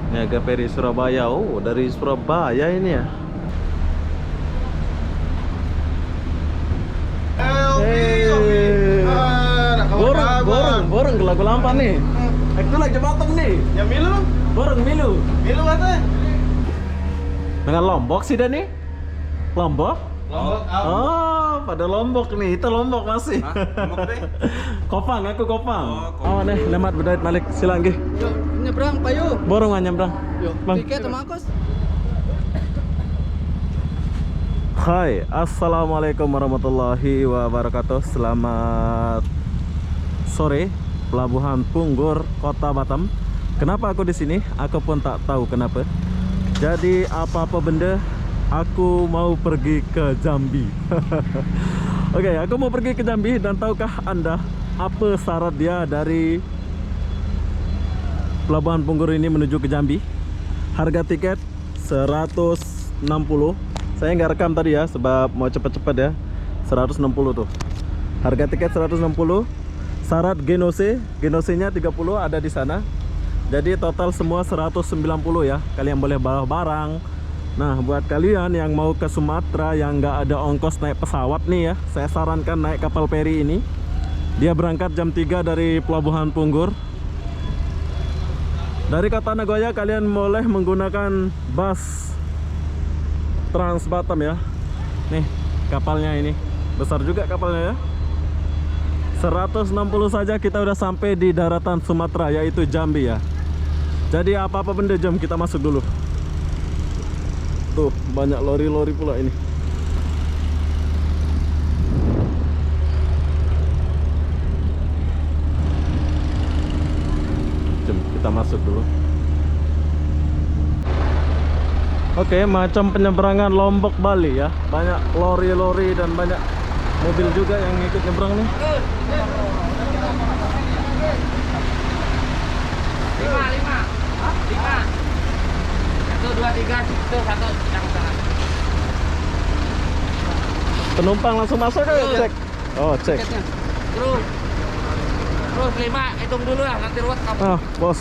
Niaga Ferry Surabaya. Oh, dari Surabaya ini ya. Borong ke lagu lampan nih. Aku lagi batam nih. Ya milu, Borong milu. milu apa? Dengan Lombok sih Dan nih. Lombok? Lombok. Oh, pada Lombok nih. Itu Lombok masih. Lombok deh. Kopang, aku Kopang. Oh, Oh, nih, lemat berdait malik. Silang gih. Yuk, nyebrang, Pak yuk. Borong aja nyebrang. Yuk, Bang. tiket sama kos. Hai, assalamualaikum warahmatullahi wabarakatuh. Selamat sore, Pelabuhan Punggur, Kota Batam. Kenapa aku di sini? Aku pun tak tahu kenapa. Jadi apa-apa benda, aku mau pergi ke Jambi. Oke, aku mau pergi ke Jambi dan tahukah Anda apa syarat dia dari Pelabuhan Punggur ini menuju ke Jambi? Harga tiket 160. Saya nggak rekam tadi ya, sebab mau cepet-cepet ya. 160 tuh. Harga tiket 160. Syarat genose-nya 30 ada di sana. Jadi total semua 190 ya. Kalian boleh bawa barang. Nah, buat kalian yang mau ke Sumatera yang nggak ada ongkos naik pesawat nih ya, saya sarankan naik kapal feri ini. Dia berangkat jam 3 dari Pelabuhan Punggur. Dari Kota Nagoya kalian boleh menggunakan bus Trans Batam ya. Nih kapalnya ini besar juga kapalnya ya. 160 saja kita udah sampai di daratan Sumatera, yaitu Jambi ya. Jadi apa-apa benda, jom kita masuk dulu. Tuh banyak lori-lori pula ini. Jom kita masuk dulu. Oke, macam penyeberangan Lombok Bali ya. Banyak lori-lori dan banyak mobil juga yang ikut nyebrang nih. 5. 1, 2, 3, itu 1 yang sana. Penumpang langsung masuk kan? Cek. Oh, cek. Terus 5, hitung dulu lah, nanti ruwet kamu. Ah, bos.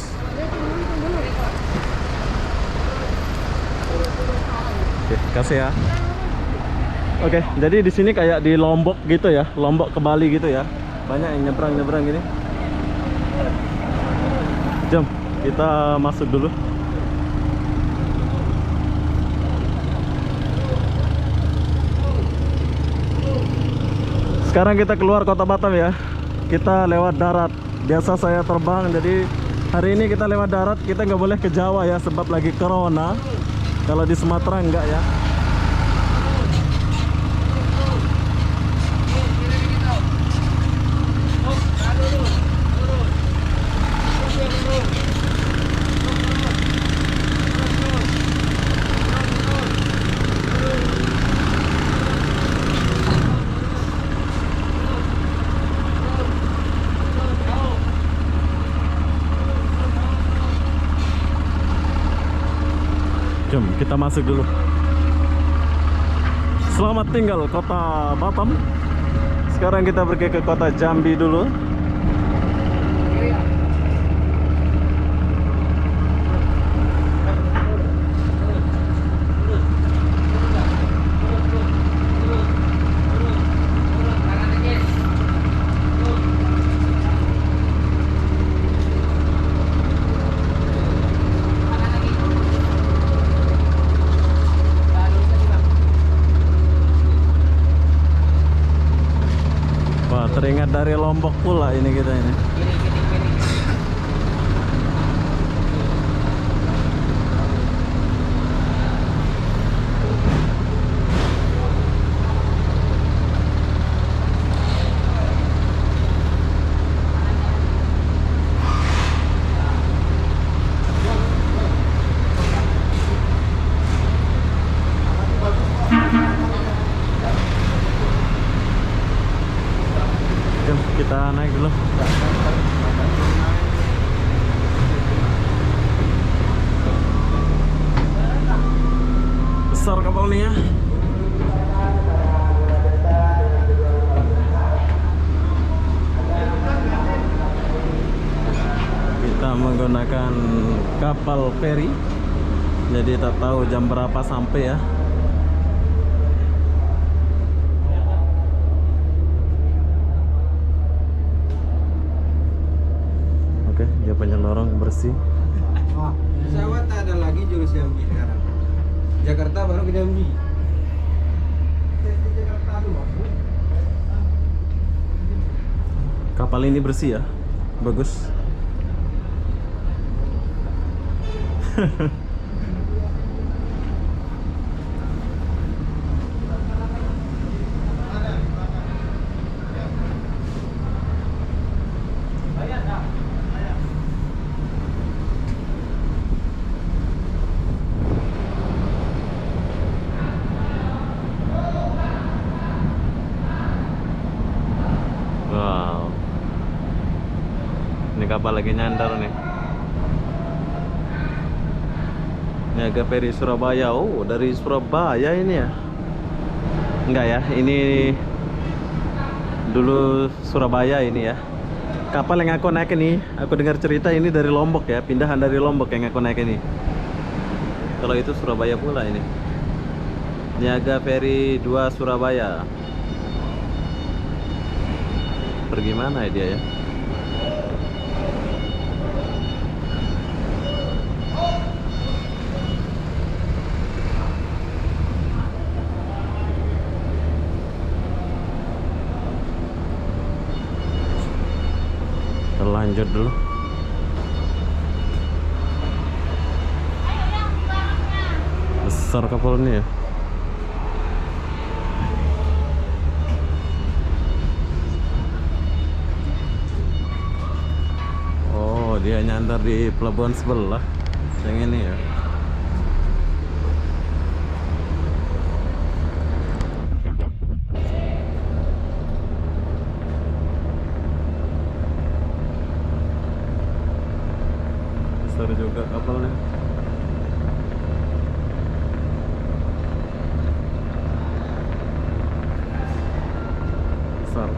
Oke, kasih ya. Oke, jadi di sini kayak di Lombok gitu ya, Lombok ke Bali gitu ya. Banyak yang nyebrang-nyebrang gini. Jom, kita masuk dulu. Sekarang kita keluar Kota Batam ya. Kita lewat darat. Biasa saya terbang, jadi hari ini kita lewat darat. Kita nggak boleh ke Jawa ya, sebab lagi corona. Kalau di Sumatera enggak ya. Jom kita masuk dulu. Selamat tinggal Kota Batam. Sekarang kita pergi ke Kota Jambi dulu. Wah, teringat dari Lombok pula ini kita ini. Jom kita naik dulu. Besar kapalnya. Kita menggunakan kapal feri. Jadi tak tahu jam berapa sampai ya. Oke, dia punya lorong bersih. Oh, pesawat tak ada lagi jurus Jambi sekarang. Jakarta baru ke Jambi. Jakarta dulu. Kapal ini bersih ya, bagus. Wow, ini kapal lagi nyandar nih. Niaga Ferry Surabaya. Oh, dari Surabaya ini ya? Enggak ya, ini dulu Surabaya ini ya. Kapal yang aku naik ini, aku dengar cerita ini dari Lombok ya, pindahan dari Lombok yang aku naik ini. Kalau itu Surabaya pula ini. Niaga Ferry 2 Surabaya. Pergi mana ya dia ya? Lanjut dulu. Besar kapal ini ya. Oh, dia nyandar di pelabuhan sebelah yang ini ya. Besar juga kapalnya. Besar.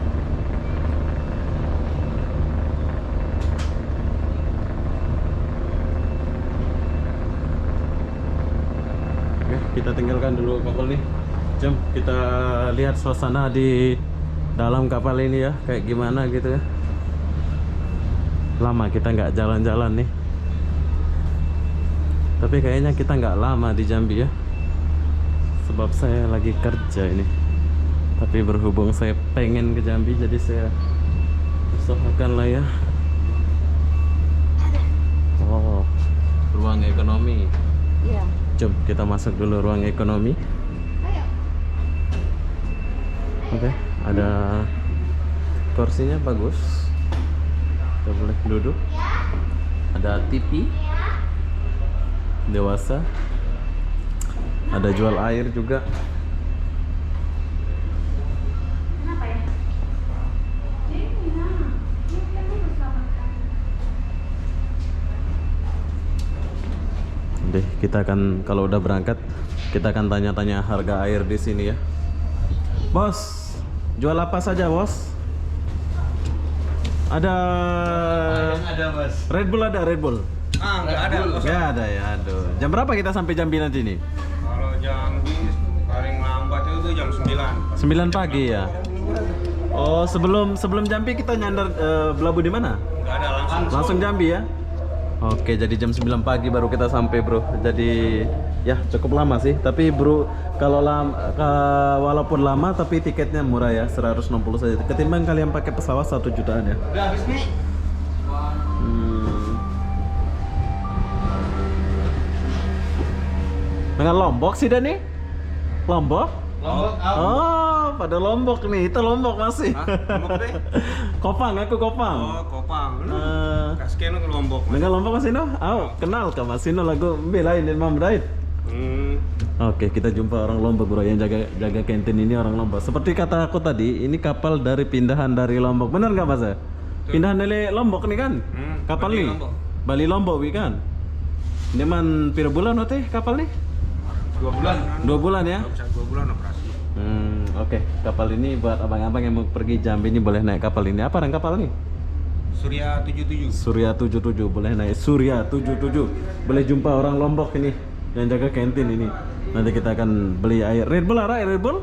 Oke, kita tinggalkan dulu kapal nih. Jom kita lihat suasana di dalam kapal ini ya, kayak gimana gitu ya. Lama kita nggak jalan-jalan nih. Tapi kayaknya kita nggak lama di Jambi ya, sebab saya lagi kerja ini. Tapi berhubung saya pengen ke Jambi, jadi saya usahakan lah ya. Oh, ruang ekonomi. Iya. Jom kita masuk dulu ruang ekonomi. Oke, ada kursinya bagus. Kita boleh duduk. Ada TV dewasa, ada jual air juga. Kenapa ya? Deh, kita akan kalau udah berangkat kita akan tanya-tanya harga air di sini ya. Bos, jual apa saja bos? Ada Mas. Red Bull, ada Red Bull. Ah, enggak ada. Ya ada ya, aduh. Jam berapa kita sampai Jambi nanti nih? Kalau Jambi paling lambat itu jam 9. 9 pagi ya. Oh, sebelum Jambi kita nyandar Belabu di mana? Enggak ada Langsung Jambi ya. Oke, jadi jam 9 pagi baru kita sampai, Bro. Jadi ya cukup lama sih, tapi Bro kalau walaupun lama tapi tiketnya murah ya, 160 saja. Ketimbang kalian pakai pesawat 1 jutaan ya. Udah habis nih. Dengan Lombok sih Dani? Lombok? Lombok. Oh, pada Lombok nih. Itu Lombok masih. Lombok deh. Kopang, aku Kopang. Oh, Kopang. Eh, Kasken ke Lombok. Mas. dengan Lombok Masino? Oh, kenal ke Masino lagu belain Imam Daid. Oke, kita jumpa orang Lombok, Bro, yang jaga kantin ini orang Lombok. Seperti kata aku tadi, ini kapal dari pindahan dari Lombok. Benar nggak, Mas? Pindahan dari Lombok nih kan? Kapal Bali nih. Lombok. Bali Lombok, wi kan? Ini man pira bulan teh kapal nih? 2 bulan. 2 bulan ya? Bisa 2 bulan operasi. Oke. Kapal ini buat abang-abang yang mau pergi Jambi ini boleh naik kapal ini. Apa orang kapal nih? Surya 77. Surya 77, boleh naik Surya 77. Boleh jumpa orang Lombok ini yang jaga kantin ini. Nanti kita akan beli air Red Bull, Red Bull.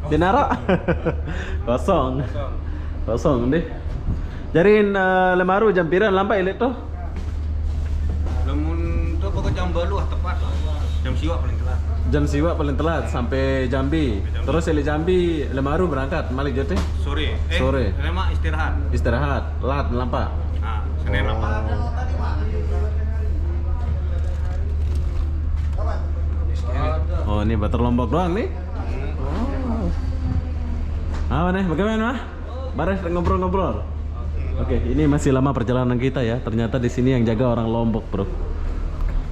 Dinara. Kosong. Kosong deh. Jarin lemaru jam pira lampai lihat tuh. Lamun tu pokok jam 8 tepat. Jam siwa paling telat. Jam siwa paling telat sampai Jambi. Terus dari Jambi lemaru berangkat balik jatuh. Sore. Sore. Lama istirahat. Istirahat, lat lampa. Nah, Senin apa? Oh, ini bater Lombok doang nih. Apa nih? Bagaimana, Mah? Baris ngobrol-ngobrol. Oke, ini masih lama perjalanan kita ya. Ternyata di sini yang jaga orang Lombok, bro.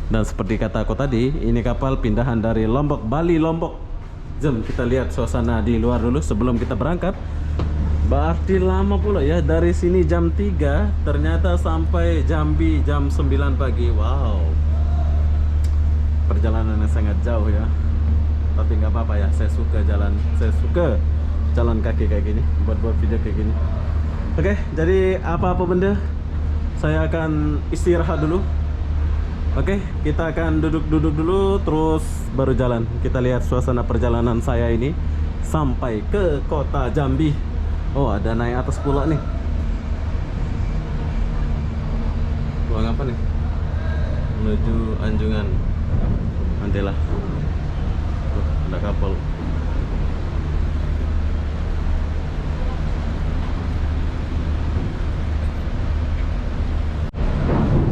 Dan seperti kata aku tadi, ini kapal pindahan dari Lombok, Bali, Lombok. Jom kita lihat suasana di luar dulu sebelum kita berangkat. Berarti lama pula ya, dari sini jam 3 ternyata sampai Jambi jam 9 pagi. Wow. Perjalanan yang sangat jauh ya. Tapi nggak apa-apa ya, saya suka jalan kaki kayak gini, buat video kayak gini. Oke, jadi apa-apa benda saya akan istirahat dulu. Oke, kita akan duduk-duduk dulu terus baru jalan. Kita lihat suasana perjalanan saya ini sampai ke kota Jambi. Oh, ada naik atas pula nih. Ruang apa nih? Menuju Anjungan. Nantilah. Tuh, ada kapal.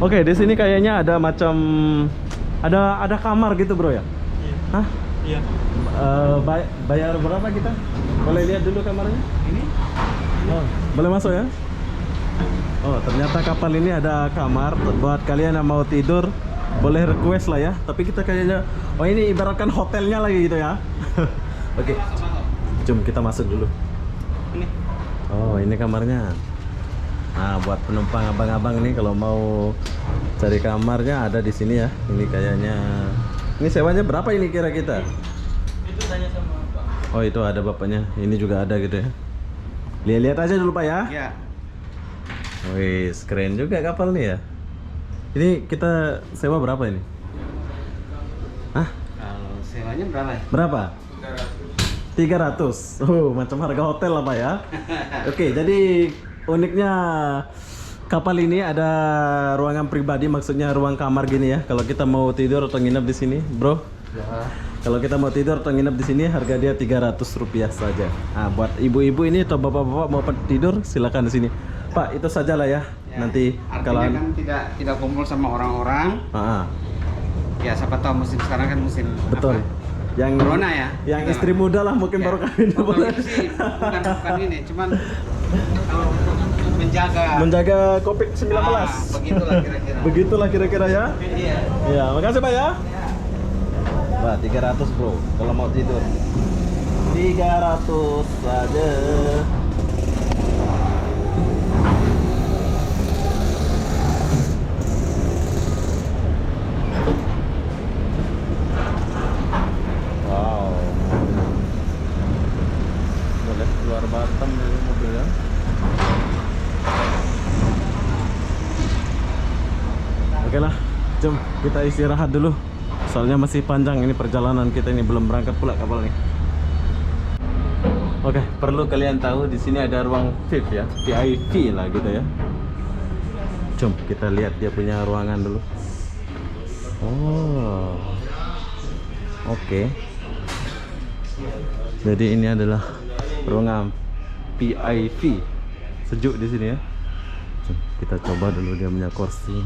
Oke, di sini kayaknya ada macam ada kamar gitu, bro ya? Iya. Hah? Iya. Bayar berapa kita? Boleh lihat dulu kamarnya? Ini? Oh, boleh masuk ya? Oh, ternyata kapal ini ada kamar buat kalian yang mau tidur. Boleh request lah ya. Tapi kita kayaknya, oh ini ibaratkan hotelnya lagi gitu ya. Oke, jom kita masuk dulu. Ini. Oh, ini kamarnya. Nah, buat penumpang abang-abang nih kalau mau cari kamarnya ada di sini ya. Ini kayaknya. Ini sewanya berapa ini kira kita? Itu tanya sama Pak. Oh, itu ada bapaknya. Ini juga ada gitu ya. Lihat-lihat aja dulu, Pak ya. Iya. Wih, keren juga kapal nih ya. Ini kita sewa berapa ini? Hah? Kalau sewanya berapa ya? Berapa? 300. Oh, macam harga hotel lah, Pak ya. Oke, jadi uniknya kapal ini ada ruangan pribadi, maksudnya ruang kamar gini ya. Kalau kita mau tidur atau nginep di sini, bro. Ya. Kalau kita mau tidur atau nginep di sini, harga dia Rp300 saja. Nah, buat ibu-ibu ini atau bapak-bapak mau tidur, silakan di sini. Pak, itu sajalah ya. Nanti Artinya kan tidak kumpul sama orang-orang. Ya siapa tahu musim sekarang kan musim betul. apa? Yang Corona ya. Yang Gitu istri lah. muda lah mungkin Ya. baru kawin Oh, boleh. kalau itu sih bukan ini, cuman kalau untuk Menjaga Covid-19. begitulah kira-kira. Begitulah kira-kira ya. Iya. Ya, makasih Pak ya. Wah, 300 bro, kalau mau tidur 300 saja. Wow, boleh keluar Batam dari mobilnya. Oke lah, jom kita istirahat dulu. Soalnya masih panjang ini perjalanan kita, ini belum berangkat pula kapal nih. Oke, perlu kalian tahu di sini ada ruang VIP ya, VIP lah gitu ya. Jom kita lihat dia punya ruangan dulu. Oh, oke. Jadi ini adalah ruangan VIP, sejuk di sini ya. Jom kita coba dulu dia punya kursi.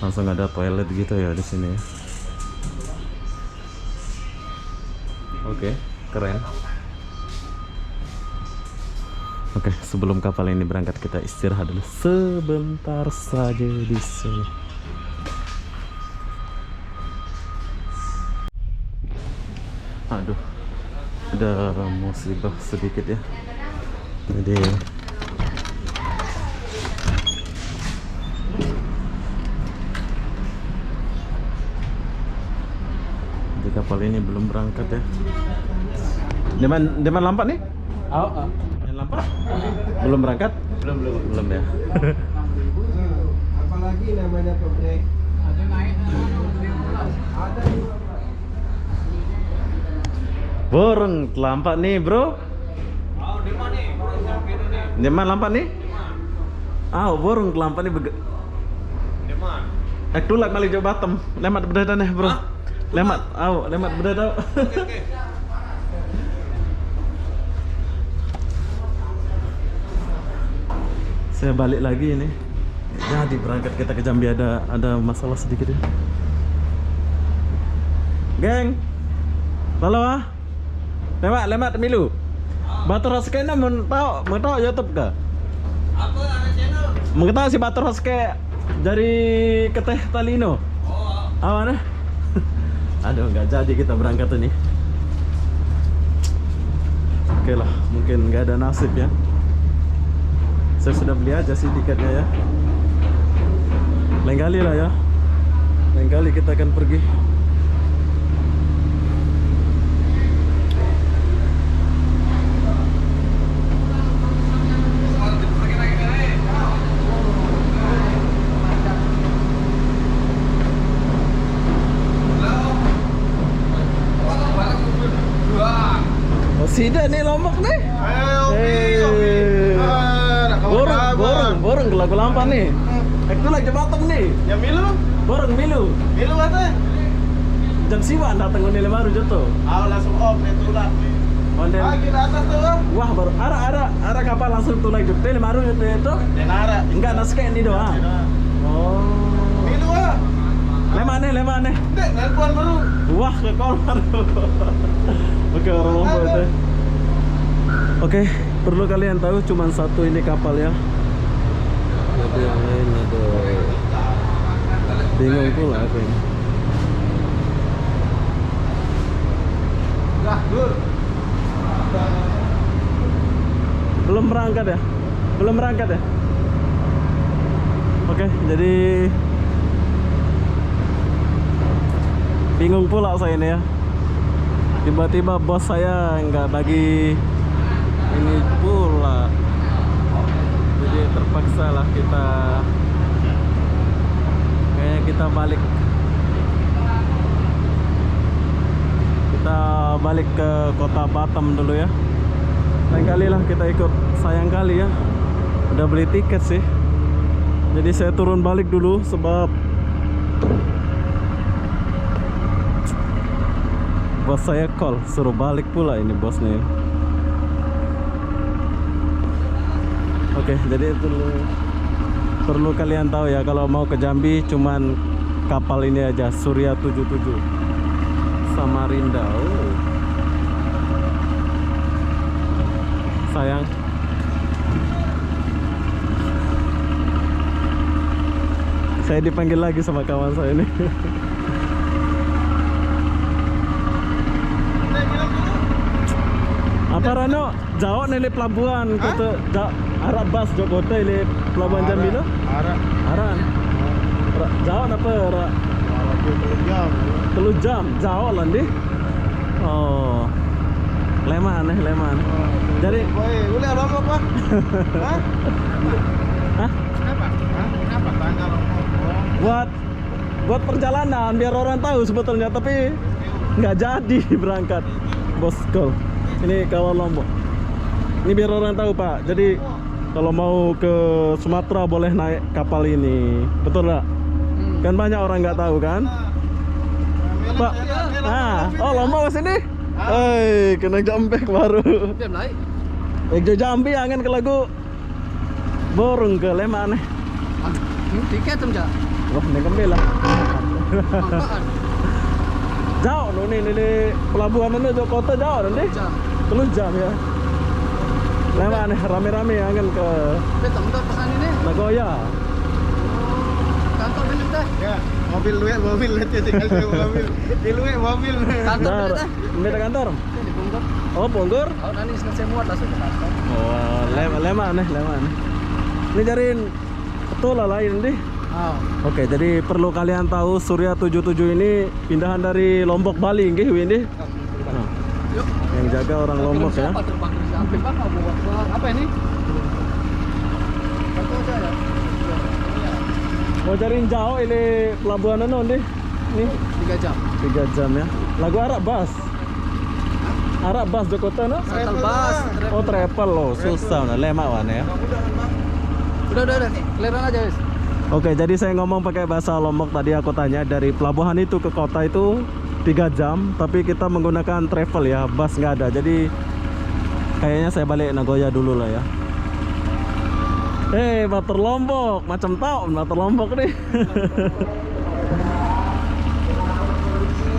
Langsung ada toilet gitu ya di sini ya. Oke, keren. Oke, sebelum kapal ini berangkat kita istirahat dulu sebentar saja di sini. Aduh, ada musibah sedikit ya. Jadi kapal ini belum berangkat ya. Deman lampat nih? Oh. Yang lampat Belum berangkat? Belum ya. Apalagi namanya pabrik. Ada naik. Ada. Borong lampak nih, Bro. Oh, di mana nih? Orang sampai itu nih. Di mana lampak nih? Borong lampak nih Di mana? tulak malik jauh Batam. Lemat bedadan nih, Bro. Hah? Lemat, lemat bedadan. Oke. Saya balik lagi ini. Jadi berangkat kita ke Jambi ada masalah sedikit ya. Geng. Halo ah. Lemat milu. Batur Hoske na mau tahu YouTube ka? Apa ada channel? Mau tahu si Batur Hoske dari Keteh Talino. Oh. Mana? Aduh, nggak jadi kita berangkat ini. Oke lah, mungkin nggak ada nasib ya. Saya sudah beli aja sih tiketnya ya. Lain kali lah ya. Lain kali kita akan pergi. Oh, sida nih Lombok nih. Borong ke lagu lampan nih. Itu lagi Batam nih. Ya milu. Borong milu. Milu apa? Jam siwan datang ke nilai baru jatuh. Langsung off nih tulak. Onden. Kita atas tuh. Wah baru ada kapal langsung tuh lagi jatuh baru itu. Denara. Enggak naske ini doang. Oh. Milu ah. Lemane. Dek, nelpon baru. Wah ke call baru. Oke orang Lombok itu. Oke, perlu kalian tahu cuma satu ini kapal ya. Jadi yang lain ada bingung pula aku ini. Belum berangkat ya? Oke, jadi bingung pula saya ini ya. Tiba-tiba bos saya nggak bagi ini pula. Jadi terpaksa lah kita balik ke kota Batam dulu ya. Lain kali lah kita ikut, sayang kali ya udah beli tiket sih. Jadi saya turun balik dulu sebab bos saya call suruh balik pula ini bosnya. Oke, jadi itu perlu kalian tahu ya, kalau mau ke Jambi cuman kapal ini aja, Surya 77 Samarinda. Oh. Sayang. Saya dipanggil lagi sama kawan saya ini. Apa Rano? Jauh nih pelabuhan kota Arab bas Jokote ini pelabuhan Jambi lo? Aran. Jauh apa? Telu jam. Jauh lah nih. Oh. Leman. Jadi boleh apa? Hah? Hah? Kenapa? Tanggal buat perjalanan biar orang tahu sebetulnya, tapi nggak jadi berangkat. Bos call. Ini kawan Lombok. Ini biar orang tahu Pak. Jadi kalau mau ke Sumatera boleh naik kapal ini. Betul nggak? Kan banyak orang nggak tahu kan? Pak. Oh Lombok ke sini. Kena jambek baru. Jambi angin ke lagu Borong ke Leman nih. Tiket tuh enggak? Wah, ini kembali lah. Jauh nih pelabuhan ini Jokote jauh nanti. 3 jam ya. Leman nih rame-rame angin ke Betul pesan ini. Nagoya. Kantor bener teh. Ya, mobil tinggal di mobil. Di luar mobil. Kantor bener teh. Beda kantor. Di Bungkur. Oh, Bungkur. Oh, nanti saya muat langsung ke kantor. Oh, leman. Ini jadiin betul lah lain deh. Oke, jadi perlu kalian tahu Surya 77 ini pindahan dari Lombok Bali nggih ini. Yuk. Yang jaga orang Lombok ya. Siapa terbang? Sampai bakal buat apa ini? Mau cariin jauh ini pelabuhan ano nih? Nih 3 jam. 3 jam ya. Lagu Arab bus. Arab bus Jakarta no? Shuttle bus. Oh travel loh, susah nah lemak wan ya. Udah. Keliran aja, guys. Oke, jadi saya ngomong pakai bahasa Lombok tadi. Aku tanya dari pelabuhan itu ke kota itu 3 jam, tapi kita menggunakan travel ya, bus nggak ada. Jadi kayaknya saya balik Nagoya dulu lah ya. Batur Lombok, macam tahu Batur Lombok nih.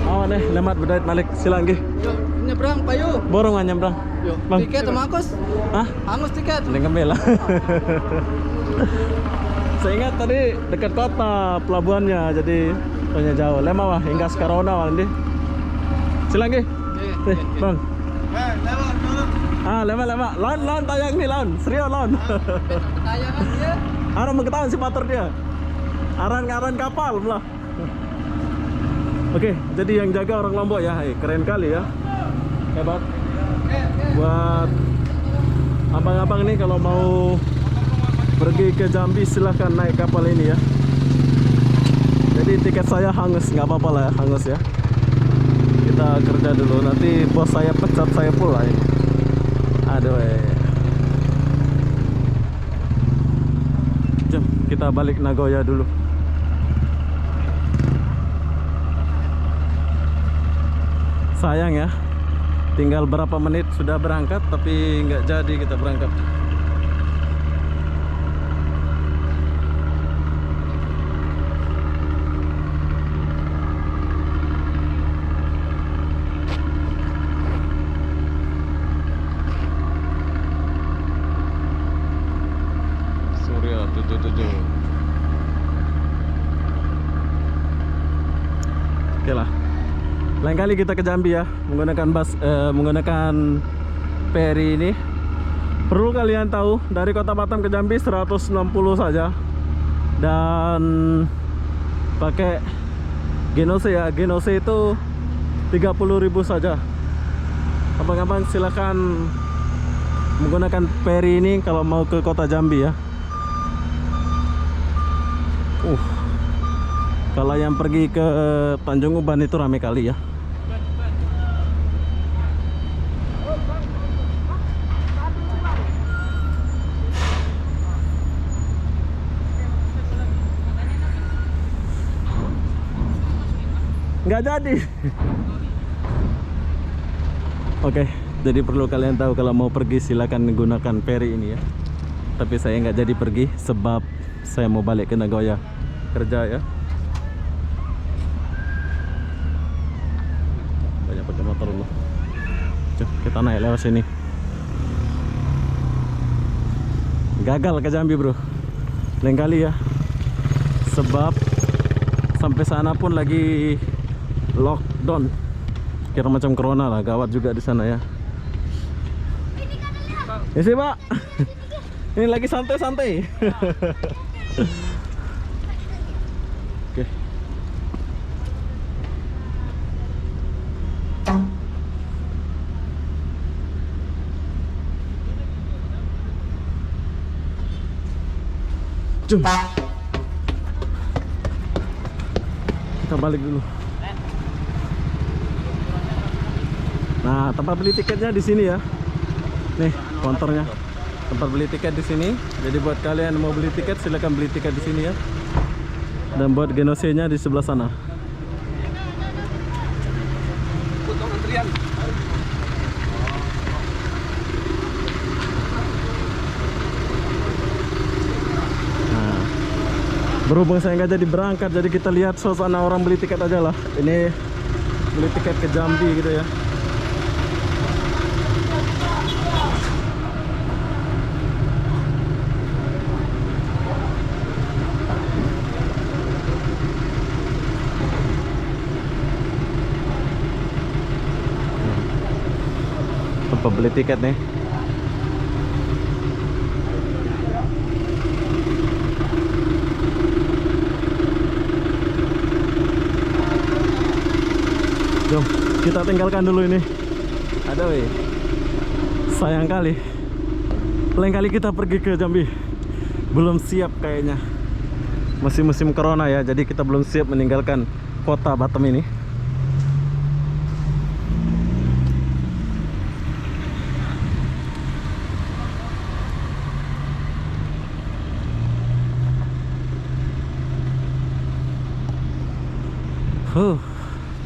Oh nih, lemat bedait balik silang gih. Yuk, nyebrang, payu. Borong nyebrang. Yuk, Bang. tiket sama Agus. Hah? Angus tiket. Dengan bela. Saya ingat tadi dekat kota pelabuhannya, jadi hanya jauh. Lama wah hingga sekarona wah nih. Silang gih. Nih, Bang. Lama. Lawan tayang nih, lawan. Serius lawan. Tayangan dia. Aran mau ketahuan si pater dia. Aran kapal belah. Oke, jadi yang jaga orang Lombok ya. Keren kali ya. Hebat. Buat abang-abang nih kalau mau pergi ke Jambi silahkan naik kapal ini ya. Jadi tiket saya hangus, nggak apa-apa lah ya, hangus ya. Kita kerja dulu, nanti bos saya pecat saya pula ini. Aduh Jom kita balik Nagoya dulu. Sayang ya, tinggal berapa menit sudah berangkat tapi nggak jadi kita berangkat. Surya 77. Oke lah. Lain kali kita ke Jambi ya, menggunakan bus, menggunakan ferry ini. Perlu kalian tahu, dari kota Batam ke Jambi 160 saja. Dan pakai Genose ya, Genose itu 30.000 saja. Abang-abang silakan menggunakan ferry ini kalau mau ke kota Jambi ya. Kalau yang pergi ke Tanjung Uban itu rame kali ya. Nggak jadi. Oke, jadi perlu kalian tahu kalau mau pergi silakan menggunakan ferry ini ya. Tapi saya nggak jadi pergi sebab saya mau balik ke Nagoya kerja ya. Banyak pakai motor dulu. Cuk, kita naik lewat sini. Gagal ke Jambi bro, lain kali ya. Sebab sampai sana pun lagi lockdown. Kira macam corona lah, gawat juga di sana ya. Ya sih pak. Ini lagi santai-santai. Oke. Jom. Kita balik dulu. Nah, tempat beli tiketnya di sini ya. Nih, konternya. Tempat beli tiket di sini. Jadi buat kalian yang mau beli tiket silakan beli tiket di sini ya. Dan buat Genose-nya di sebelah sana. Nah, berhubung saya nggak jadi berangkat, jadi kita lihat suasana orang beli tiket aja lah. Ini beli tiket ke Jambi gitu ya. Tempat beli tiket nih. Jom, kita tinggalkan dulu ini. Ada weh. Sayang kali. Lain kali kita pergi ke Jambi. Belum siap kayaknya. Masih musim corona ya, jadi kita belum siap meninggalkan kota Batam ini.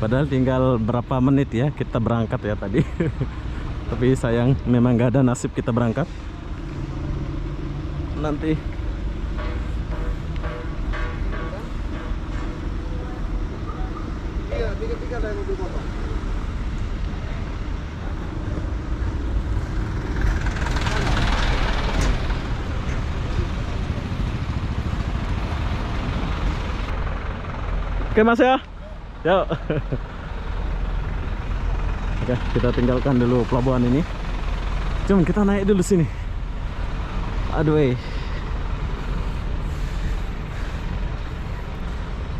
Padahal tinggal berapa menit ya kita berangkat ya tadi. Tapi sayang memang gak ada nasib kita berangkat. Nanti Tiga dari mobil motor. oke mas ya. Yuk. Oke, kita tinggalkan dulu pelabuhan ini. Cuma kita naik dulu sini. Aduh.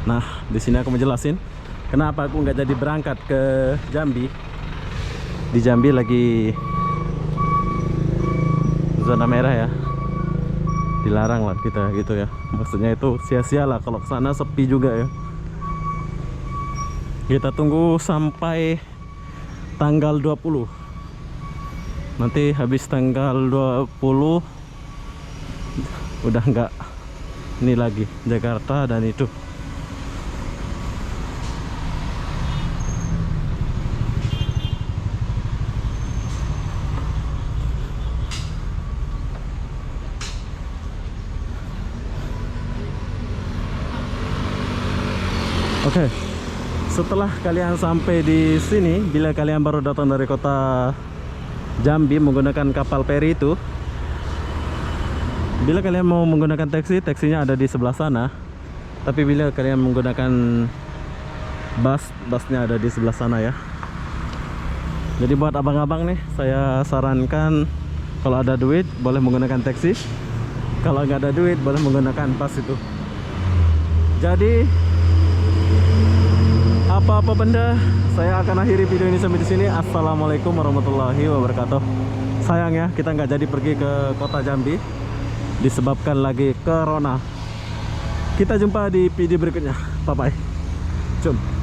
Nah, di sini aku mau jelasin kenapa aku nggak jadi berangkat ke Jambi. Di Jambi lagi zona merah ya. Dilarang lah kita gitu ya. Maksudnya itu sia-sia lah kalau kesana sepi juga ya. Kita tunggu sampai tanggal 20. Nanti habis tanggal 20 udah nggak ini lagi Jakarta dan itu. Oke. Setelah kalian sampai di sini, bila kalian baru datang dari kota Jambi menggunakan kapal feri itu, bila kalian mau menggunakan taksi, taksinya ada di sebelah sana. Tapi bila kalian menggunakan bus, busnya ada di sebelah sana ya. Jadi buat abang-abang nih, saya sarankan kalau ada duit boleh menggunakan taksi. Kalau nggak ada duit boleh menggunakan bus itu. Jadi apa-apa benda, saya akan akhiri video ini sampai di sini. Assalamualaikum warahmatullahi wabarakatuh. Sayang ya, kita nggak jadi pergi ke kota Jambi disebabkan lagi corona. Kita jumpa di video berikutnya. Bye bye. Cum.